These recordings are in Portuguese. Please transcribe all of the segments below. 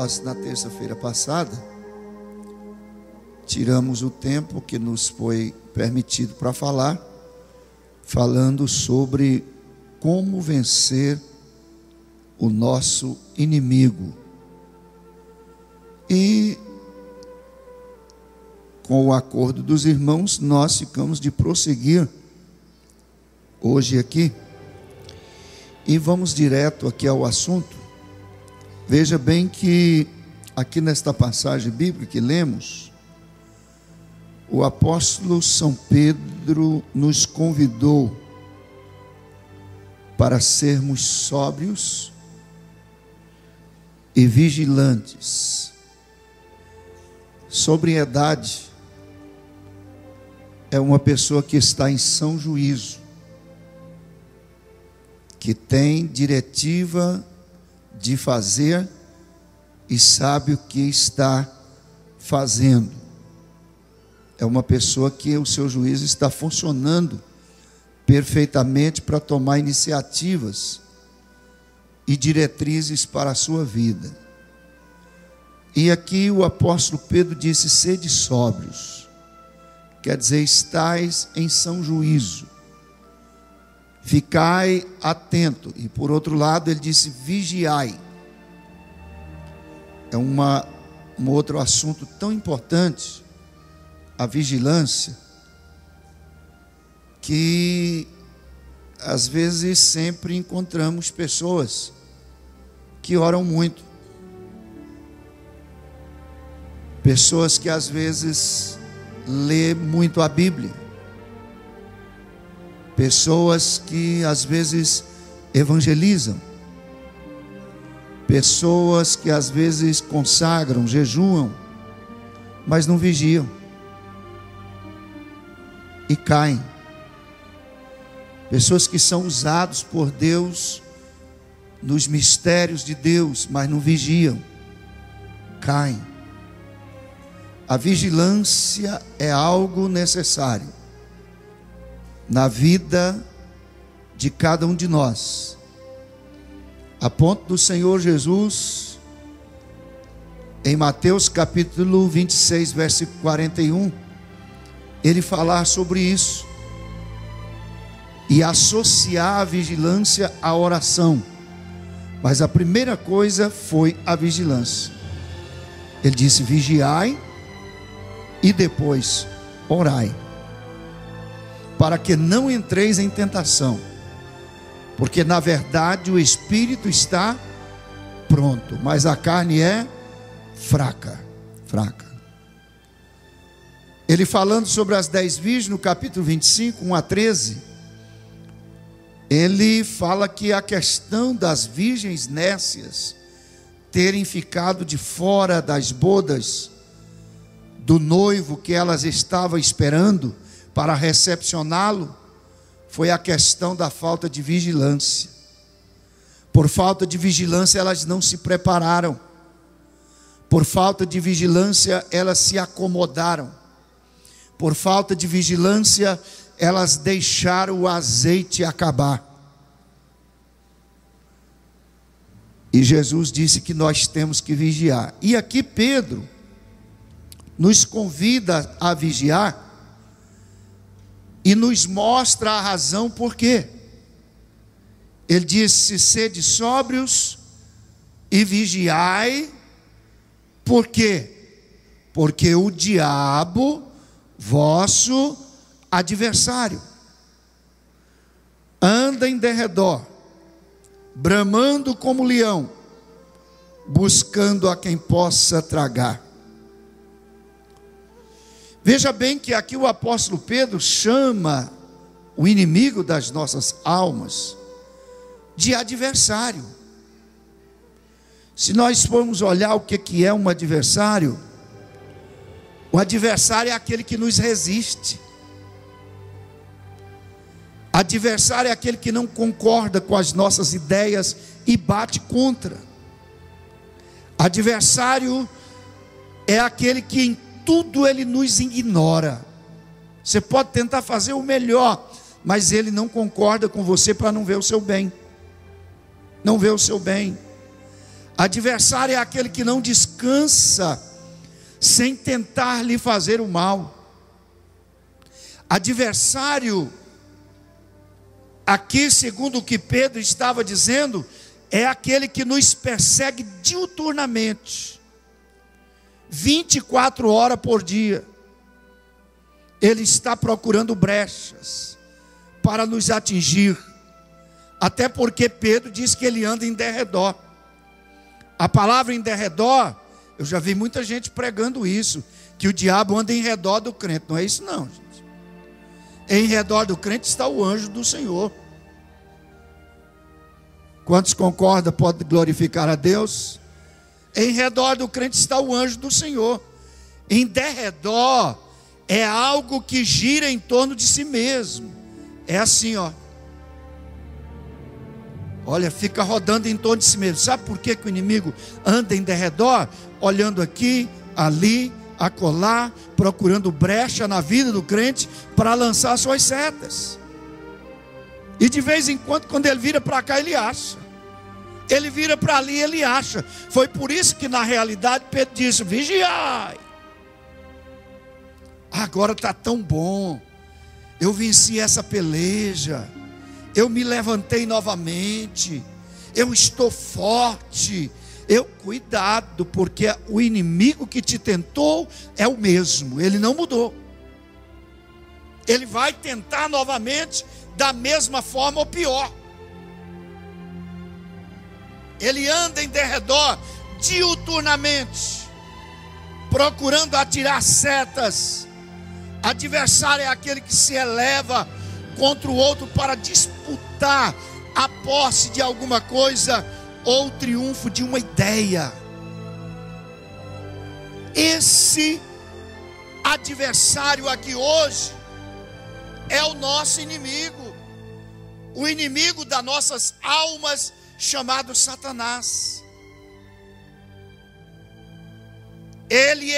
Nós, na terça-feira passada, tiramos o tempo que nos foi permitido para falar, falando sobre como vencer o nosso inimigo. E, com o acordo dos irmãos, nós ficamos de prosseguir hoje aqui. E vamos direto aqui ao assunto. Veja bem que aqui nesta passagem bíblica que lemos, o apóstolo São Pedro nos convidou para sermos sóbrios e vigilantes. Sobriedade é uma pessoa que está em são juízo, que tem diretiva de fazer e sabe o que está fazendo. É uma pessoa que o seu juízo está funcionando perfeitamente para tomar iniciativas e diretrizes para a sua vida. E aqui o apóstolo Pedro disse: sede sóbrios, quer dizer, estais em são juízo, ficai atento. E por outro lado ele disse: vigiai. É um outro assunto tão importante, a vigilância, que às vezes sempre encontramos pessoas que oram muito, pessoas que às vezes lê muito a Bíblia, pessoas que às vezes evangelizam, pessoas que às vezes consagram, jejuam, mas não vigiam e caem. Pessoas que são usados por Deus nos mistérios de Deus, mas não vigiam, caem. A vigilância é algo necessário na vida de cada um de nós, a ponto do Senhor Jesus, em Mateus capítulo 26, versículo 41, ele falar sobre isso e associar a vigilância à oração. Mas a primeira coisa foi a vigilância. Ele disse: vigiai e depois orai, para que não entreis em tentação, porque na verdade o espírito está pronto, mas a carne é fraca. Ele falando sobre as 10 virgens no capítulo 25, 1 a 13, ele fala que a questão das virgens nécias terem ficado de fora das bodas do noivo que elas estavam esperando para recepcioná-lo, foi a questão da falta de vigilância. Por falta de vigilância elas não se prepararam, por falta de vigilância elas se acomodaram, por falta de vigilância elas deixaram o azeite acabar. E Jesus disse que nós temos que vigiar. E aqui Pedro nos convida a vigiar e nos mostra a razão por quê. Ele disse: sede sóbrios e vigiai. Por quê? Porque o diabo, vosso adversário, anda em derredor, bramando como leão, buscando a quem possa tragar. Veja bem que aqui o apóstolo Pedro chama o inimigo das nossas almas de adversário. Se nós formos olhar o que é um adversário, o adversário é aquele que nos resiste. Adversário é aquele que não concorda com as nossas ideias e bate contra. Adversário é aquele que em tudo ele nos ignora. Você pode tentar fazer o melhor, mas ele não concorda com você para não ver o seu bem. Não vê o seu bem. Adversário é aquele que não descansa sem tentar lhe fazer o mal. Adversário, aqui segundo o que Pedro estava dizendo, é aquele que nos persegue diuturnamente, 24 horas por dia. Ele está procurando brechas para nos atingir, até porque Pedro diz que ele anda em derredor. A palavra em derredor, eu já vi muita gente pregando isso, que o diabo anda em redor do crente. Não é isso não, gente. Em redor do crente está o anjo do Senhor. Quantos concordam, pode glorificar a Deus? Em redor do crente está o anjo do Senhor. Em derredor é algo que gira em torno de si mesmo. É assim, ó. Olha, fica rodando em torno de si mesmo. Sabe por que o inimigo anda em derredor? Olhando aqui, ali, acolá, procurando brecha na vida do crente para lançar suas setas. E de vez em quando ele vira para cá, ele acha. Ele vira para ali, ele acha. Foi por isso que na realidade Pedro disse: vigiai. Agora está tão bom. Eu venci essa peleja. Eu me levantei novamente. Eu estou forte. Cuidado, porque o inimigo que te tentou é o mesmo. Ele não mudou. Ele vai tentar novamente da mesma forma ou pior. Ele anda em derredor diuturnamente, procurando atirar setas. Adversário é aquele que se eleva contra o outro para disputar a posse de alguma coisa ou o triunfo de uma ideia. Esse adversário aqui hoje é o nosso inimigo, o inimigo das nossas almas, chamado Satanás. Ele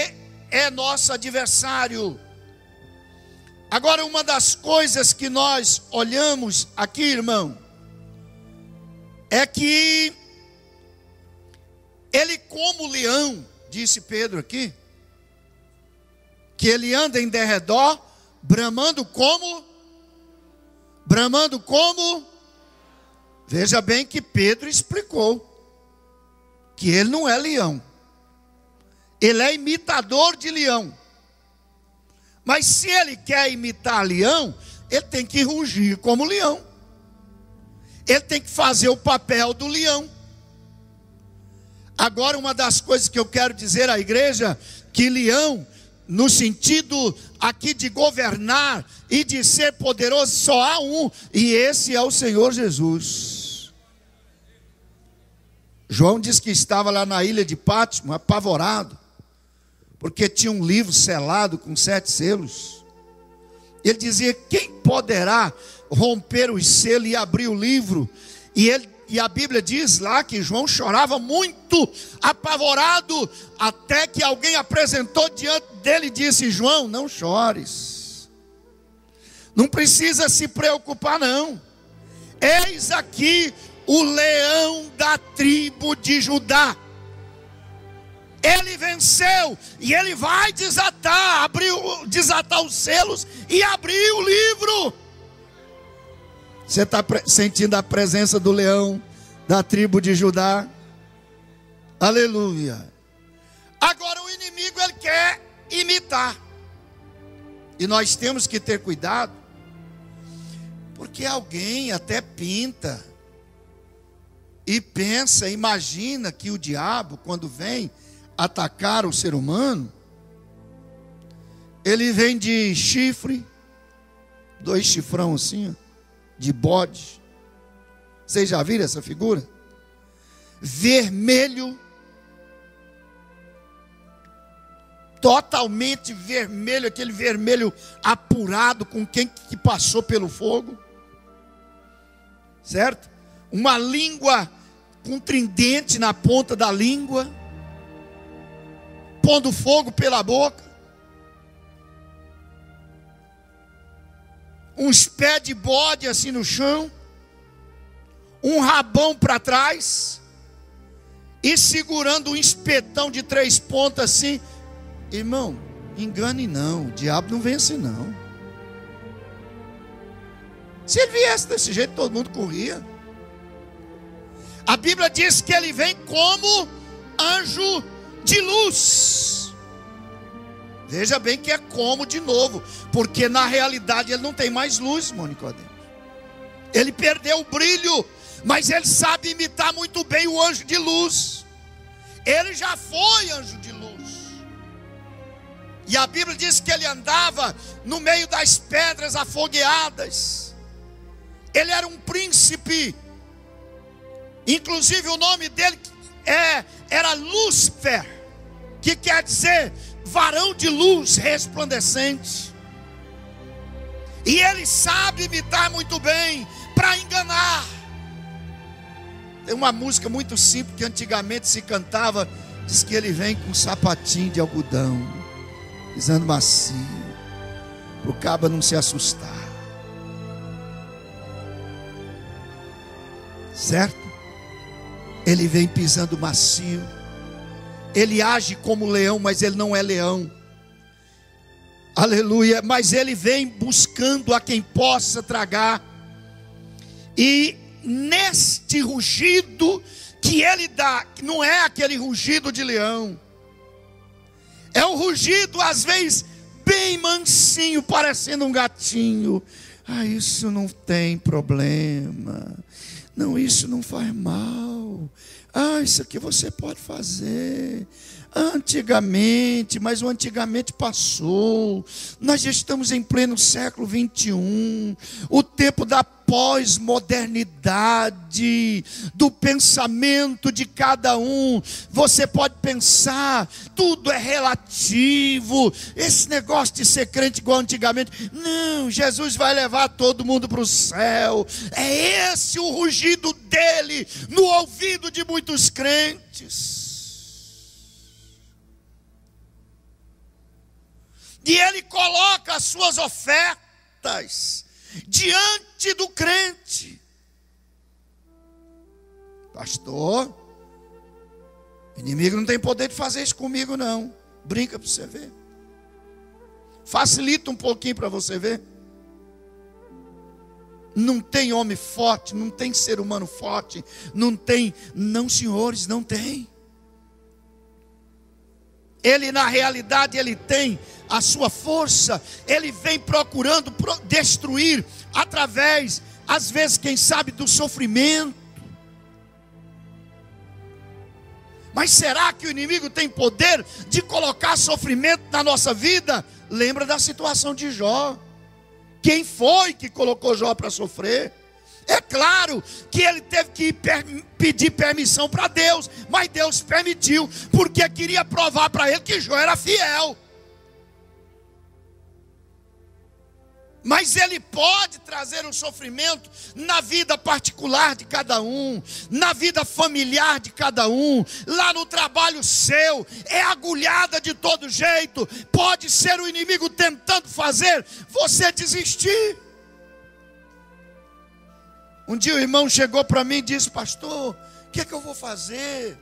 é nosso adversário. Agora, uma das coisas que nós olhamos aqui, irmão, é que ele, como leão, disse Pedro aqui, que ele anda em derredor, bramando como? Veja bem que Pedro explicou que ele não é leão. Ele é imitador de leão. Mas se ele quer imitar leão, ele tem que rugir como leão. Ele tem que fazer o papel do leão. Agora, uma das coisas que eu quero dizer à igreja, que leão, no sentido aqui de governar e de ser poderoso, só há um, e esse é o Senhor Jesus. João diz que estava lá na ilha de Patmos, apavorado, porque tinha um livro selado com 7 selos. Ele dizia: quem poderá romper os selos e abrir o livro? E a Bíblia diz lá que João chorava muito, apavorado, até que alguém apresentou diante dele e disse: João, não chores, não precisa se preocupar não. Eis aqui o leão da tribo de Judá. Ele venceu e ele vai desatar os selos e abrir o livro. Você está sentindo a presença do leão da tribo de Judá? Aleluia. Agora o inimigo, ele quer imitar. E nós temos que ter cuidado, porque alguém até pinta e pensa, imagina que o diabo, quando vem atacar o ser humano, ele vem de chifre, 2 chifrão assim, ó, de bode. Vocês já viram essa figura? Vermelho, totalmente vermelho, aquele vermelho apurado, com quem que passou pelo fogo, certo? Uma língua com tridente na ponta da língua, pondo fogo pela boca, uns pés de bode assim no chão, um rabão para trás, e segurando um espetão de 3 pontas assim. Irmão, engane não, o diabo não vence não. Se ele viesse desse jeito, todo mundo corria. A Bíblia diz que ele vem como anjo de luz. Veja bem que é como de novo, porque na realidade ele não tem mais luz, irmão Nicodemo. Ele perdeu o brilho, mas ele sabe imitar muito bem o anjo de luz. Ele já foi anjo de luz. E a Bíblia diz que ele andava no meio das pedras afogueadas. Ele era um príncipe. Inclusive o nome dele era Lúcifer, que quer dizer varão de luz resplandecente. E ele sabe imitar muito bem para enganar. Tem uma música muito simples que antigamente se cantava. Diz que ele vem com um sapatinho de algodão, pisando macio, para o cabo não se assustar. Certo? Ele vem pisando macio. Ele age como leão, mas ele não é leão. Aleluia. Mas ele vem buscando a quem possa tragar. E neste rugido que ele dá, não é aquele rugido de leão. É um rugido às vezes bem mansinho, parecendo um gatinho. Ah, isso não tem problema. Não, isso não faz mal. Ah, isso aqui você pode fazer. Antigamente, mas o antigamente passou. Nós já estamos em pleno século 21. O tempo da pós-modernidade, do pensamento de cada um. Você pode pensar, tudo é relativo. Esse negócio de ser crente igual antigamente. Não, Jesus vai levar todo mundo para o céu. É esse o rugido dele no ouvido de muitos crentes. E ele coloca as suas ofertas diante do crente. Pastor, o inimigo não tem poder de fazer isso comigo não. Brinca para você ver. Facilita um pouquinho para você ver. Não tem homem forte, não tem ser humano forte, não tem, não senhores, não tem. Ele na realidade, ele tem a sua força, ele vem procurando destruir através, às vezes, quem sabe, do sofrimento. Mas será que o inimigo tem poder de colocar sofrimento na nossa vida? Lembra da situação de Jó. Quem foi que colocou Jó para sofrer? É claro que ele teve que pedir permissão para Deus, mas Deus permitiu, porque queria provar para ele que Jó era fiel. Mas ele pode trazer um sofrimento na vida particular de cada um, na vida familiar de cada um, lá no trabalho seu, é agulhada de todo jeito. Pode ser o inimigo tentando fazer você desistir. Um dia o irmão chegou para mim e disse: pastor, o que é que eu vou fazer?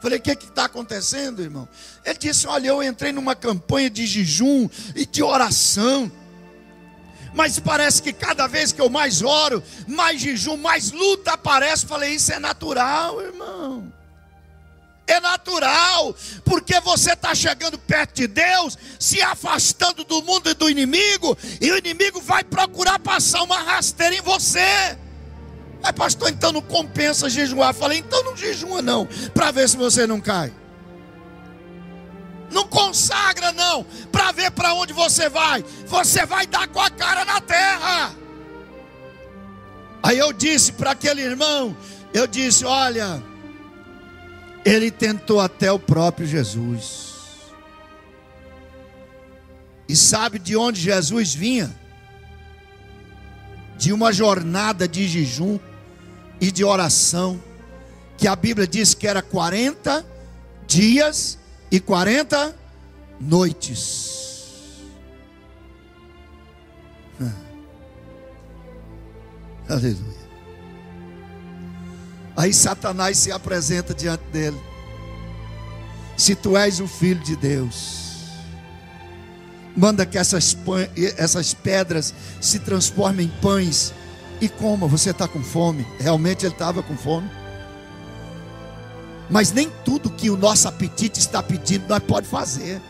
Falei: o que está acontecendo, irmão? Ele disse: olha, eu entrei numa campanha de jejum e de oração, mas parece que cada vez que eu mais oro, mais jejum, mais luta aparece. Falei: isso é natural, irmão. É natural, porque você está chegando perto de Deus, se afastando do mundo e do inimigo, e o inimigo vai procurar passar uma rasteira em você. Mas pastor, então não compensa jejuar. Falei: então não jejua não, para ver se você não cai. Não consagra não, para ver para onde você vai. Você vai dar com a cara na terra. Aí eu disse para aquele irmão, eu disse: olha, ele tentou até o próprio Jesus. E sabe de onde Jesus vinha? De uma jornada de jejum e de oração, que a Bíblia diz que era 40 dias e 40 noites. Aleluia. Aí Satanás se apresenta diante dele. Se tu és o Filho de Deus, manda que essas pedras se transformem em pães e coma. Você está com fome? Realmente ele estava com fome. Mas nem tudo que o nosso apetite está pedindo nós pode fazer.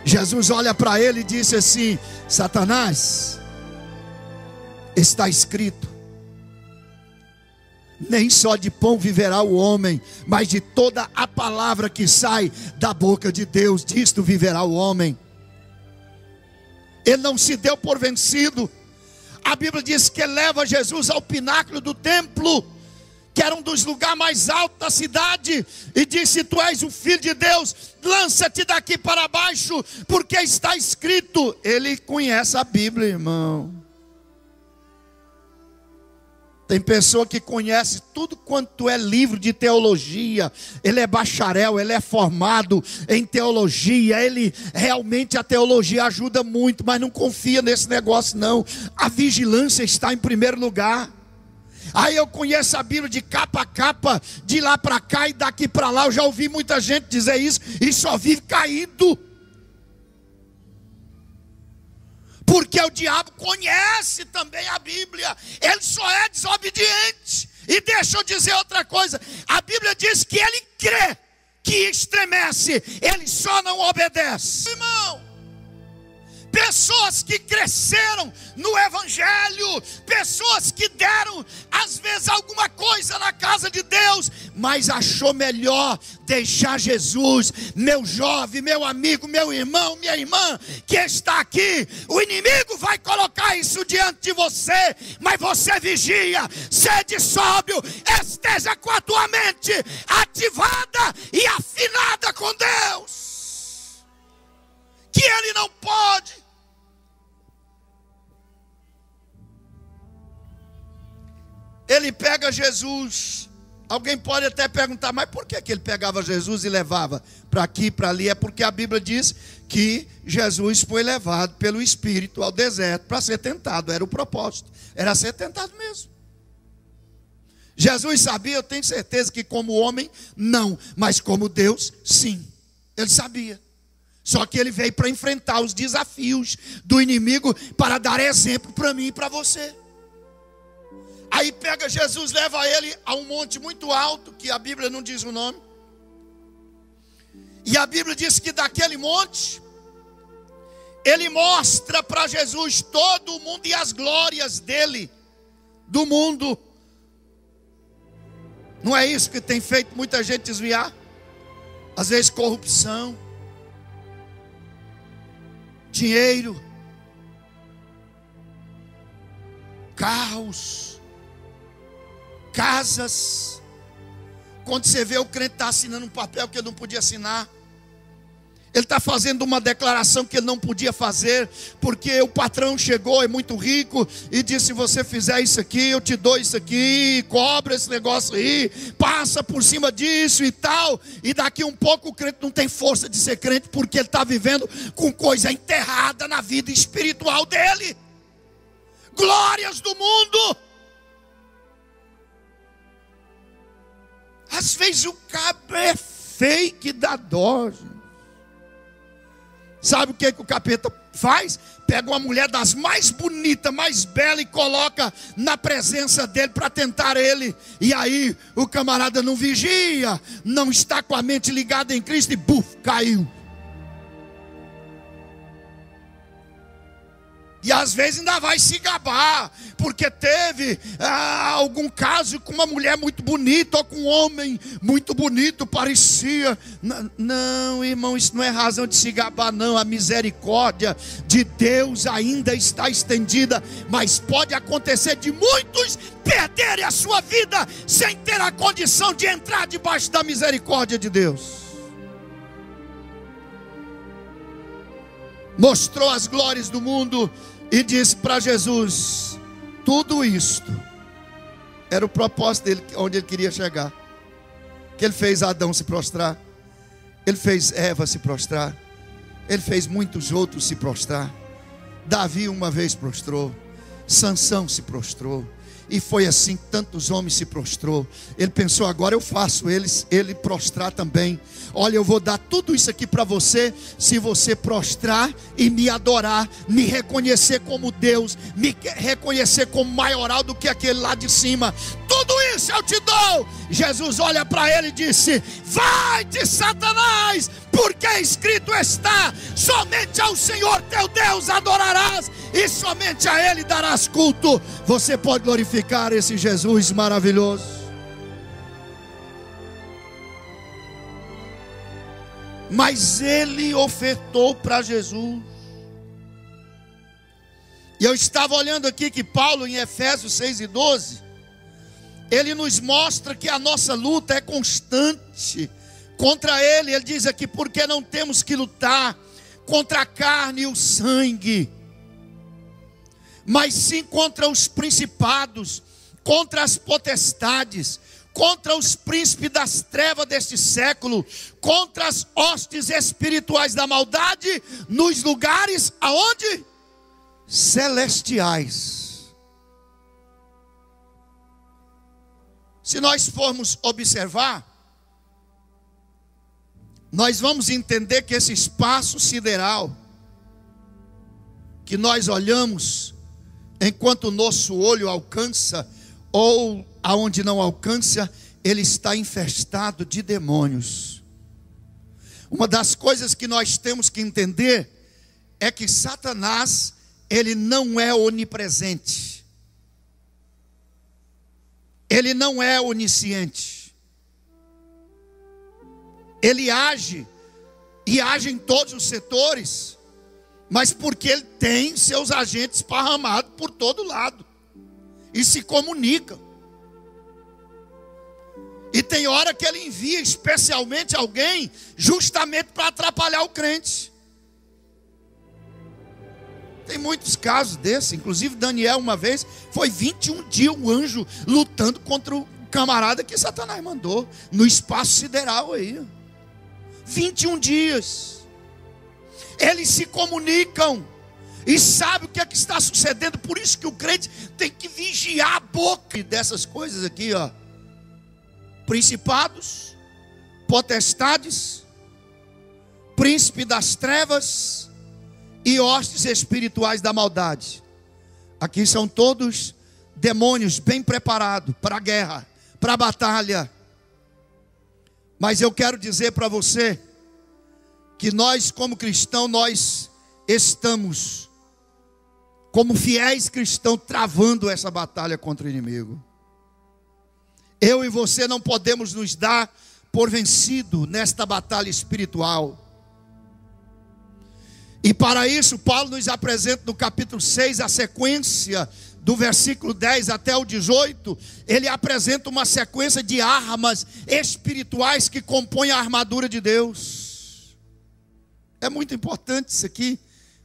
Jesus olha para ele e disse assim: Satanás, está escrito, nem só de pão viverá o homem, mas de toda a palavra que sai da boca de Deus, disto viverá o homem. Ele não se deu por vencido. A Bíblia diz que ele leva Jesus ao pináculo do templo, que era um dos lugares mais altos da cidade, e disse: tu és o Filho de Deus, lança-te daqui para baixo, porque está escrito. Ele conhece a Bíblia, irmão. Tem pessoa que conhece tudo quanto é livro de teologia, ele é bacharel, ele é formado em teologia, ele realmente, a teologia ajuda muito, mas não confia nesse negócio não. A vigilância está em primeiro lugar. Aí eu conheço a Bíblia de capa a capa, de lá para cá e daqui para lá. Eu já ouvi muita gente dizer isso e só vive caído. Porque o diabo conhece também a Bíblia, ele só é desobediente. E deixa eu dizer outra coisa: a Bíblia diz que ele crê, que estremece, ele só não obedece. Irmão, pessoas que cresceram no Evangelho, pessoas que deram às vezes alguma coisa na casa de Deus, mas achou melhor deixar Jesus. Meu jovem, meu amigo, meu irmão, minha irmã que está aqui, o inimigo vai colocar isso diante de você, mas você vigia, sede sóbrio, esteja com a tua mente ativada e afinada com Deus, que Ele não pode. Ele pega Jesus. Alguém pode até perguntar: mas por que ele pegava Jesus e levava para aqui, para ali? É porque a Bíblia diz que Jesus foi levado pelo Espírito ao deserto para ser tentado. Era o propósito, era ser tentado mesmo. Jesus sabia, eu tenho certeza que como homem não, mas como Deus sim, ele sabia. Só que ele veio para enfrentar os desafios do inimigo, para dar exemplo para mim e para você. Aí pega Jesus, leva ele a um monte muito alto, que a Bíblia não diz o nome. E a Bíblia diz que daquele monte, ele mostra para Jesus todo o mundo e as glórias dele, do mundo. Não é isso que tem feito muita gente desviar? Às vezes corrupção, dinheiro, carros, casas. Quando você vê o crente está assinando um papel que ele não podia assinar, ele está fazendo uma declaração que ele não podia fazer, porque o patrão chegou, é muito rico, e disse: se você fizer isso aqui, eu te dou isso aqui, cobra esse negócio aí, passa por cima disso e tal. E daqui um pouco o crente não tem força de ser crente, porque ele está vivendo com coisa enterrada na vida espiritual dele. Glórias do mundo. Às vezes o cabo é fake da dó. Sabe o que o capeta faz? Pega uma mulher das mais bonitas, mais bela, e coloca na presença dele para tentar ele. E aí o camarada não vigia, não está com a mente ligada em Cristo e buf, caiu. E às vezes ainda vai se gabar, porque teve algum caso com uma mulher muito bonita, ou com um homem muito bonito, parecia. Não, irmão, isso não é razão de se gabar não. A misericórdia de Deus ainda está estendida, mas pode acontecer de muitos perderem a sua vida sem ter a condição de entrar debaixo da misericórdia de Deus. Mostrou as glórias do mundo e disse para Jesus: tudo isto era o propósito dele, onde ele queria chegar. Que ele fez Adão se prostrar, ele fez Eva se prostrar, ele fez muitos outros se prostrar. Davi uma vez prostrou, Sansão se prostrou, E foi assim que tantos homens se prostrou. Ele pensou, agora eu faço ele prostrar também. Olha, eu vou dar tudo isso aqui para você, se você prostrar e me adorar, me reconhecer como Deus, me reconhecer como maioral do que aquele lá de cima. Tudo isso eu te dou. Jesus olha para ele e disse: vai-te, Satanás, porque escrito está: somente ao Senhor teu Deus adorarás, e somente a Ele darás culto. Você pode glorificar esse Jesus maravilhoso? Mas ele ofertou para Jesus. E eu estava olhando aqui que Paulo, em Efésios 6:12, ele nos mostra que a nossa luta é constante contra ele. Ele diz aqui: porque não temos que lutar contra a carne e o sangue, mas sim contra os principados, contra as potestades, contra os príncipes das trevas deste século, contra as hostes espirituais da maldade nos lugares aonde? Celestiais. Se nós formos observar, nós vamos entender que esse espaço sideral que nós olhamos, enquanto o nosso olho alcança, ou aonde não alcança, ele está infestado de demônios. Uma das coisas que nós temos que entender é que Satanás, ele não é onipresente, ele não é onisciente, ele age, e age em todos os setores, mas porque ele tem seus agentes esparramados por todo lado, e se comunica. E tem hora que ele envia especialmente alguém, justamente para atrapalhar o crente. Tem muitos casos desses. Inclusive Daniel, uma vez, foi 21 dias um anjo lutando contra o camarada que Satanás mandou, no espaço sideral aí. 21 dias. Eles se comunicam e sabem o que é que está sucedendo. Por isso que o crente tem que vigiar a boca dessas coisas aqui, ó. Principados, potestades, príncipe das trevas e hostes espirituais da maldade. Aqui são todos demônios bem preparados para a guerra, para a batalha. Mas eu quero dizer para você que nós, como cristãos, nós estamos, como fiéis cristãos, travando essa batalha contra o inimigo. Eu e você não podemos nos dar por vencido nesta batalha espiritual. E para isso, Paulo nos apresenta no capítulo 6, a sequência do versículo 10 até o 18. Ele apresenta uma sequência de armas espirituais que compõem a armadura de Deus. É muito importante isso aqui.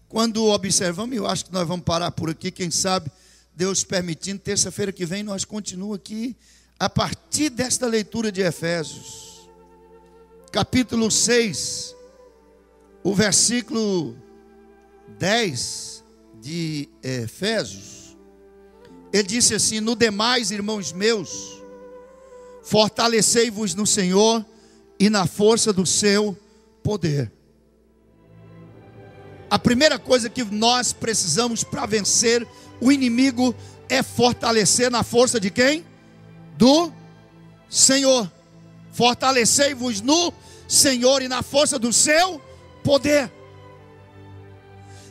Quando observamos, eu acho que nós vamos parar por aqui. Quem sabe, Deus permitindo, terça-feira que vem nós continuamos aqui a partir desta leitura de Efésios, capítulo 6, o versículo 10 de Efésios. Ele disse assim: no demais, irmãos meus, fortalecei-vos no Senhor e na força do seu poder. A primeira coisa que nós precisamos para vencer o inimigo é fortalecer na força de quem? Do Senhor. Fortalecei-vos no Senhor e na força do seu poder.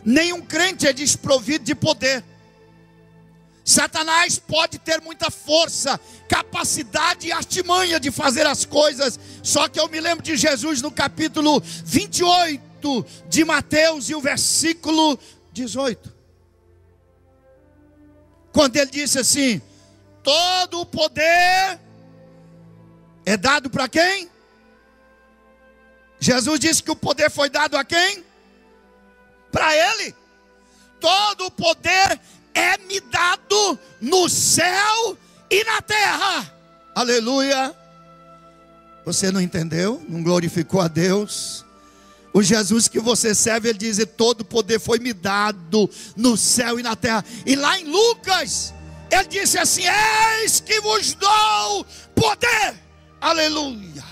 Nenhum crente é desprovido de poder. Satanás pode ter muita força, capacidade e artimanha de fazer as coisas. Só que eu me lembro de Jesus no capítulo 28 de Mateus e o versículo 18. Quando ele disse assim: todo o poder é dado para quem? Jesus disse que o poder foi dado a quem? Para ele. Todo o poder é-me dado no céu e na terra. Aleluia. Você não entendeu? Não glorificou a Deus? O Jesus que você serve, ele diz: todo o poder foi me dado no céu e na terra. E lá em Lucas, Ele disse assim: eis que vos dou poder. Aleluia.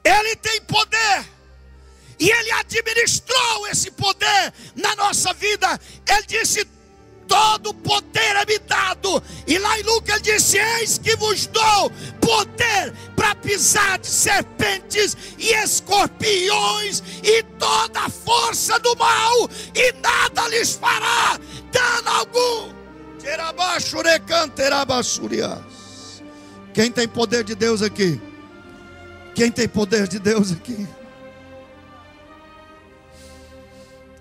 Ele tem poder. E Ele administrou esse poder na nossa vida. Ele disse: todo poder é me dado. E lá em Lucas ele disse: eis que vos dou poder para pisar de serpentes e escorpiões e toda a força do mal, e nada lhes fará dano algum. Quem tem poder de Deus aqui? Quem tem poder de Deus aqui?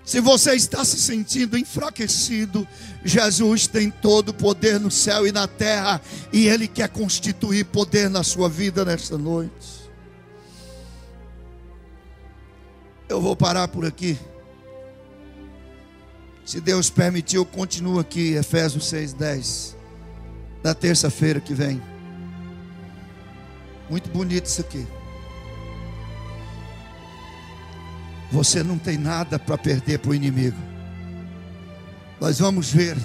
Se você está se sentindo enfraquecido, Jesus tem todo o poder no céu e na terra, e Ele quer constituir poder na sua vida nesta noite. Eu vou parar por aqui. Se Deus permitir, eu continuo aqui, Efésios 6:10, na terça-feira que vem. Muito bonito isso aqui. Você não tem nada para perder para o inimigo. Nós vamos ver,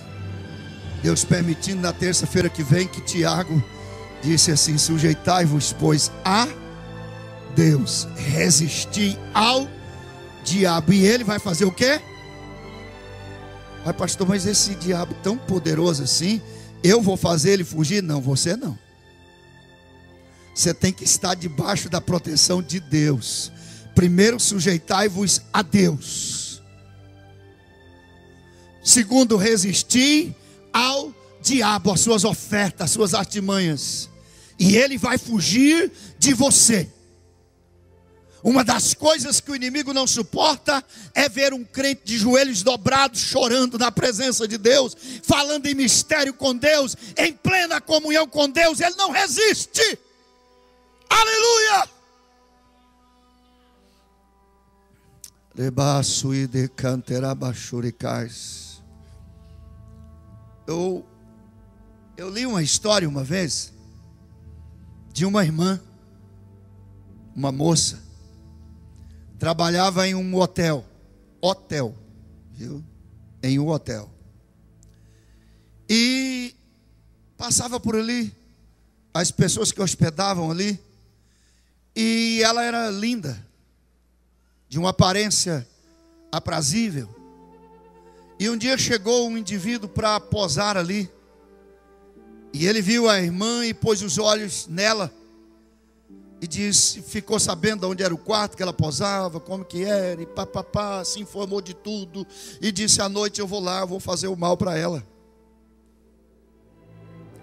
Deus permitindo, na terça-feira que vem, que Tiago disse assim: sujeitai-vos, pois, a Deus, resistir ao diabo. E ele vai fazer o quê? Mas pastor, mas esse diabo tão poderoso assim, eu vou fazer ele fugir? Não, você não. Você tem que estar debaixo da proteção de Deus. Primeiro, sujeitai-vos a Deus. Segundo, resistir ao diabo, às suas ofertas, às suas artimanhas, e ele vai fugir de você. Uma das coisas que o inimigo não suporta é ver um crente de joelhos dobrados, chorando na presença de Deus, falando em mistério com Deus, em plena comunhão com Deus. Ele não resiste. Aleluia. Eu li uma história uma vez de uma irmã, uma moça, trabalhava em um hotel, viu? Em um hotel, e passava por ali as pessoas que hospedavam ali, e ela era linda, de uma aparência aprazível. E um dia chegou um indivíduo para posar ali, e ele viu a irmã e pôs os olhos nela, e disse, ficou sabendo onde era o quarto que ela posava, como que era, e papapá, se informou de tudo, e disse: à noite eu vou lá, vou fazer o mal para ela.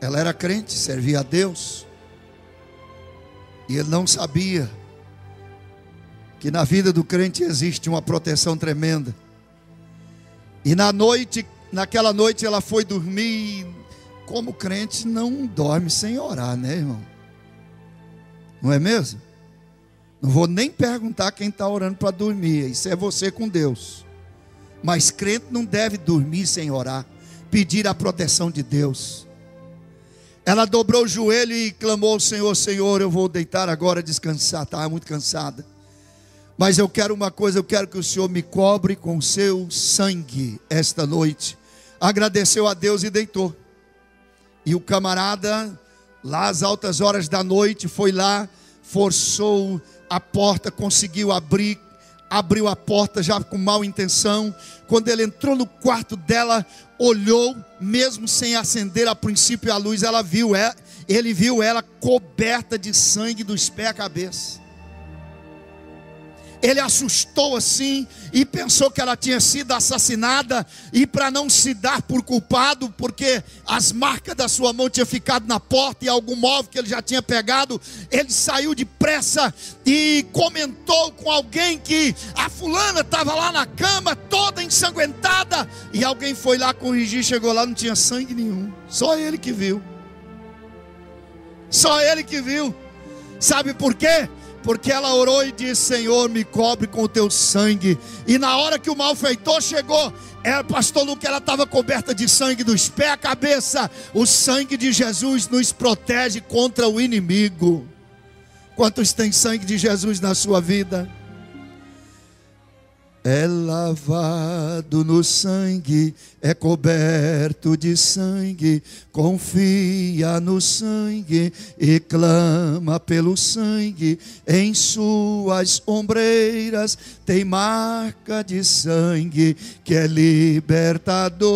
Ela era crente, servia a Deus, e ele não sabia que na vida do crente existe uma proteção tremenda. E naquela noite ela foi dormir. Como crente não dorme sem orar, né, irmão? Não é mesmo? Não vou nem perguntar quem está orando para dormir, isso é você com Deus. Mas crente não deve dormir sem orar, pedir a proteção de Deus. Ela dobrou o joelho e clamou ao Senhor: Senhor, eu vou deitar agora, descansar, estava muito cansada. Mas eu quero uma coisa, eu quero que o Senhor me cobre com o seu sangue esta noite. Agradeceu a Deus e deitou. E o camarada, lá às altas horas da noite, foi lá, forçou a porta, conseguiu abrir, abriu a porta já com má intenção. Quando ele entrou no quarto dela, olhou, mesmo sem acender a princípio a luz, ele viu ela coberta de sangue dos pés à cabeça. Ele assustou assim e pensou que ela tinha sido assassinada, e para não se dar por culpado, porque as marcas da sua mão tinham ficado na porta e algum móvel que ele já tinha pegado, ele saiu depressa e comentou com alguém que a fulana estava lá na cama toda ensanguentada, e alguém foi lá corrigir, chegou lá, não tinha sangue nenhum. Só ele que viu. Só ele que viu. Sabe por quê? Porque ela orou e disse: Senhor, me cobre com o teu sangue. E na hora que o malfeitor chegou, pastor Luque, ela estava coberta de sangue dos pés à cabeça. O sangue de Jesus nos protege contra o inimigo. Quantos têm sangue de Jesus na sua vida? É lavado no sangue, é coberto de sangue, confia no sangue e clama pelo sangue. Em suas ombreiras tem marca de sangue que é libertador.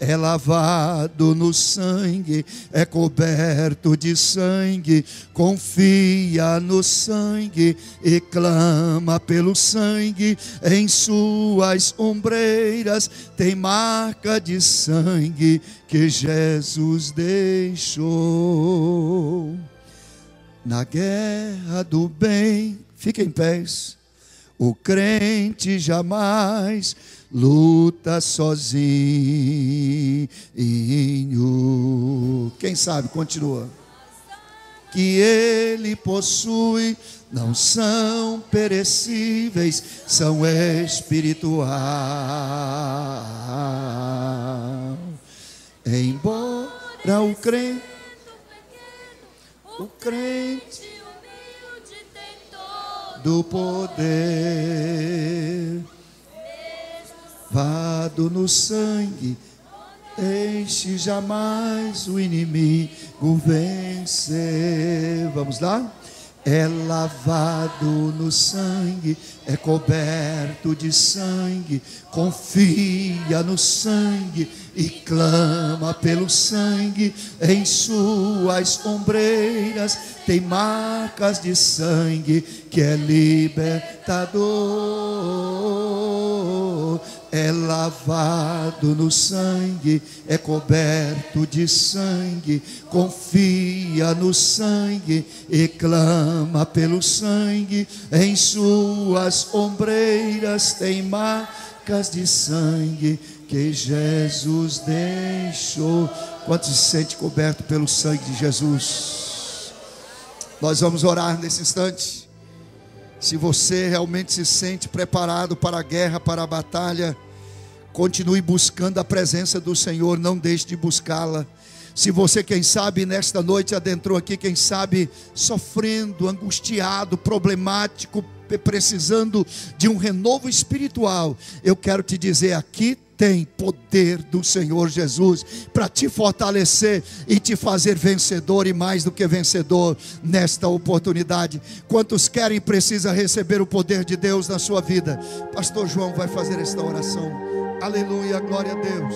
É lavado no sangue, é coberto de sangue, confia no sangue e clama pelo sangue. Em suas ombreiras tem marca de sangue que Jesus deixou. Na guerra do bem, fica em pés, o crente jamais luta sozinho. Quem sabe, continua. Que ele possui não são perecíveis, são espirituais. Embora o crente do poder, lavado no sangue, deixe jamais o inimigo vencer. Vamos lá? É lavado no sangue, é coberto de sangue, confia no sangue e clama pelo sangue. Em suas ombreiras tem marcas de sangue que é libertador. É lavado no sangue, é coberto de sangue, confia no sangue e clama pelo sangue. Em suas ombreiras tem marcas de sangue que Jesus deixou. Quanto se sente coberto pelo sangue de Jesus? Nós vamos orar nesse instante. Se você realmente se sente preparado para a guerra, para a batalha, continue buscando a presença do Senhor, não deixe de buscá-la. Se você, quem sabe, nesta noite adentrou aqui, quem sabe, sofrendo, angustiado, problemático, precisando de um renovo espiritual, eu quero te dizer, aqui tem poder do Senhor Jesus para te fortalecer e te fazer vencedor e mais do que vencedor nesta oportunidade. Quantos querem e precisam receber o poder de Deus na sua vida? Pastor João vai fazer esta oração. Aleluia, glória a Deus.